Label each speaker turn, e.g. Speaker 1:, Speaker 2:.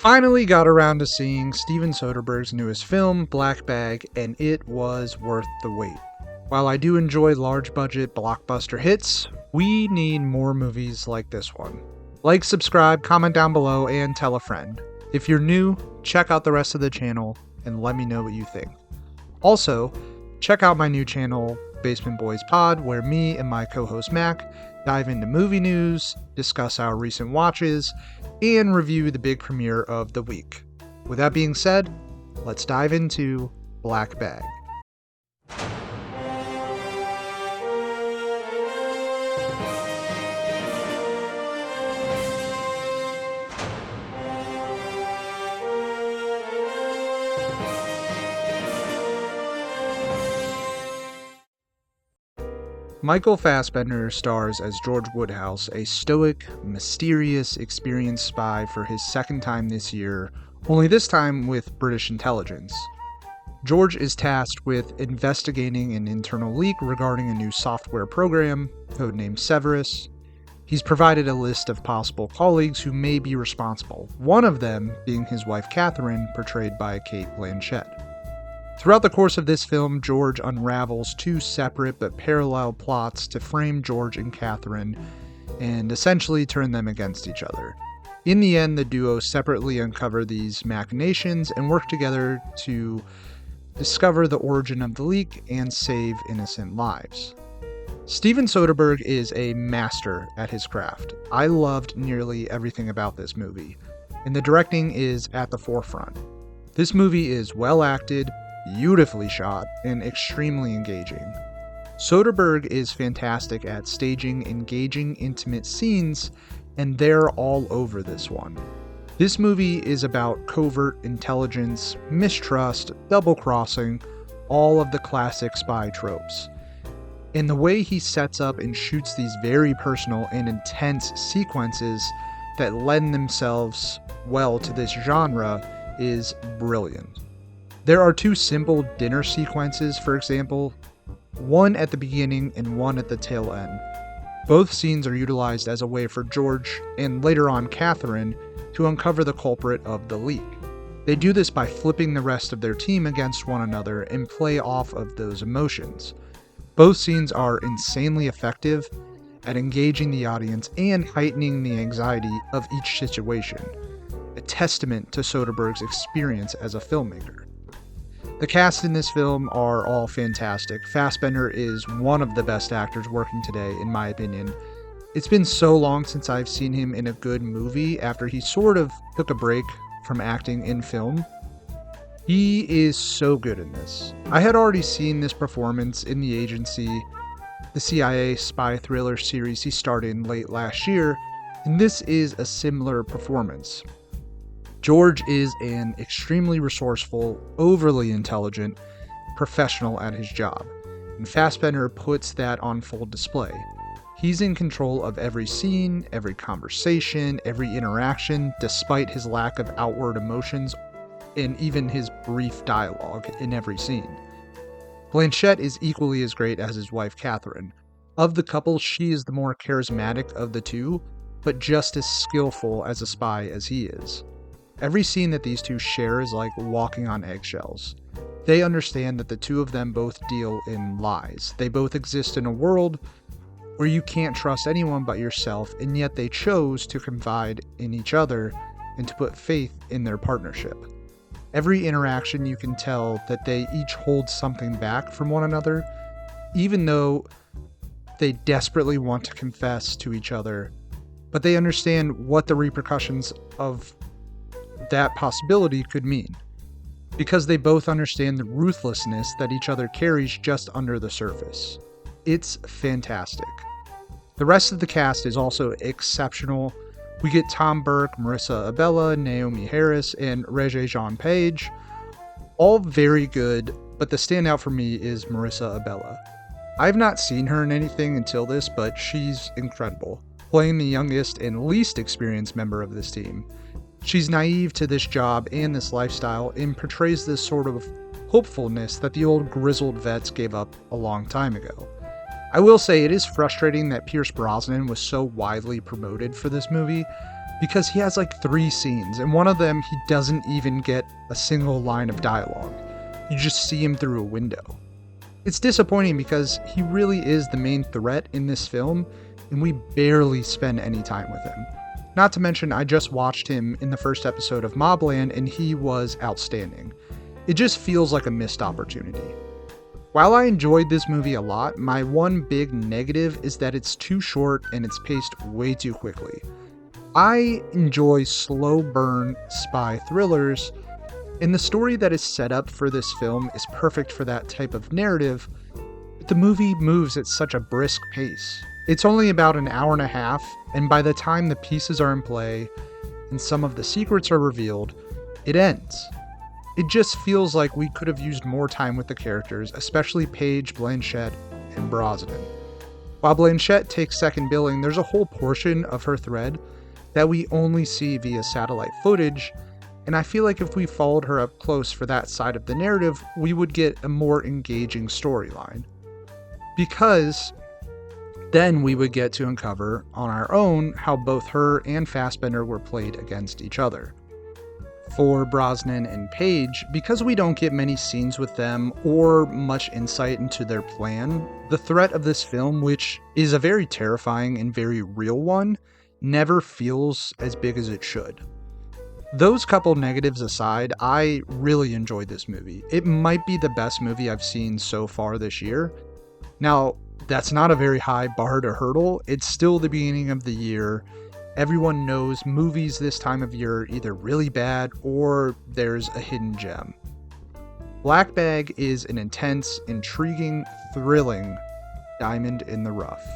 Speaker 1: Finally got around to seeing Steven Soderbergh's newest film, Blackbag, and it was worth the wait. While I do enjoy large budget blockbuster hits, we need more movies like this one. Like, subscribe, comment down below, and tell a friend. If you're new, check out the rest of the channel and let me know what you think. Also, check out my new channel, Basement Boys Pod, where me and my co-host Mac dive into movie news, discuss our recent watches, and review the big premiere of the week. With that being said, let's dive into Blackbag. Michael Fassbender stars as George Woodhouse, a stoic, mysterious, experienced spy for his second time this year, only this time with British intelligence. George is tasked with investigating an internal leak regarding a new software program, codenamed Severus. He's provided a list of possible colleagues who may be responsible, one of them being his wife Catherine, portrayed by Cate Blanchett. Throughout the course of this film, George unravels two separate but parallel plots to frame George and Catherine and essentially turn them against each other. In the end, the duo separately uncover these machinations and work together to discover the origin of the leak and save innocent lives. Steven Soderbergh is a master at his craft. I loved nearly everything about this movie, and the directing is at the forefront. This movie is well acted, beautifully shot, and extremely engaging. Soderbergh is fantastic at staging engaging, intimate scenes, and they're all over this one. This movie is about covert intelligence, mistrust, double-crossing, all of the classic spy tropes. And the way he sets up and shoots these very personal and intense sequences that lend themselves well to this genre is brilliant. There are two simple dinner sequences, for example, one at the beginning and one at the tail end. Both scenes are utilized as a way for George, and later on Catherine, to uncover the culprit of the leak. They do this by flipping the rest of their team against one another and play off of those emotions. Both scenes are insanely effective at engaging the audience and heightening the anxiety of each situation, a testament to Soderbergh's experience as a filmmaker. The cast in this film are all fantastic. Fassbender is one of the best actors working today, in my opinion. It's been so long since I've seen him in a good movie after he sort of took a break from acting in film. He is so good in this. I had already seen this performance in The Agency, the CIA spy thriller series he starred in late last year, and this is a similar performance. George is an extremely resourceful, overly intelligent professional at his job, and Fassbender puts that on full display. He's in control of every scene, every conversation, every interaction, despite his lack of outward emotions and even his brief dialogue in every scene. Blanchett is equally as great as his wife Catherine. Of the couple, she is the more charismatic of the two, but just as skillful as a spy as he is. Every scene that these two share is like walking on eggshells. They understand that the two of them both deal in lies. They both exist in a world where you can't trust anyone but yourself, and yet they chose to confide in each other and to put faith in their partnership. Every interaction you can tell that they each hold something back from one another, even though they desperately want to confess to each other, but they understand what the repercussions of that possibility could mean, because they both understand the ruthlessness that each other carries just under the surface. It's fantastic. The rest of the cast is also exceptional. We get Tom Burke, Marissa Abela, Naomi Harris, and Regé-Jean Page. All very good, but the standout for me is Marissa Abela. I've not seen her in anything until this, but she's incredible, playing the youngest and least experienced member of this team. She's naive to this job and this lifestyle and portrays this sort of hopefulness that the old grizzled vets gave up a long time ago. I will say it is frustrating that Pierce Brosnan was so widely promoted for this movie, because he has like 3 scenes, and one of them he doesn't even get a single line of dialogue. You just see him through a window. It's disappointing because he really is the main threat in this film, and we barely spend any time with him. Not to mention, I just watched him in the first episode of Mobland, and he was outstanding. It just feels like a missed opportunity. While I enjoyed this movie a lot, my one big negative is that it's too short and it's paced way too quickly. I enjoy slow burn spy thrillers, and the story that is set up for this film is perfect for that type of narrative, but the movie moves at such a brisk pace. It's only about an hour and a half, and by the time the pieces are in play and some of the secrets are revealed, it ends. It just feels like we could have used more time with the characters, especially Paige, Blanchett, and Brosnan. While Blanchett takes second billing, there's a whole portion of her thread that we only see via satellite footage, and I feel like if we followed her up close for that side of the narrative, we would get a more engaging storyline. Because then we would get to uncover on our own how both her and Fassbender were played against each other. For Brosnan and Paige, because we don't get many scenes with them or much insight into their plan, the threat of this film, which is a very terrifying and very real one, never feels as big as it should. Those couple negatives aside, I really enjoyed this movie. It might be the best movie I've seen so far this year. Now, that's not a very high bar to hurdle. It's still the beginning of the year. Everyone knows movies this time of year are either really bad or there's a hidden gem. Blackbag is an intense, intriguing, thrilling diamond in the rough.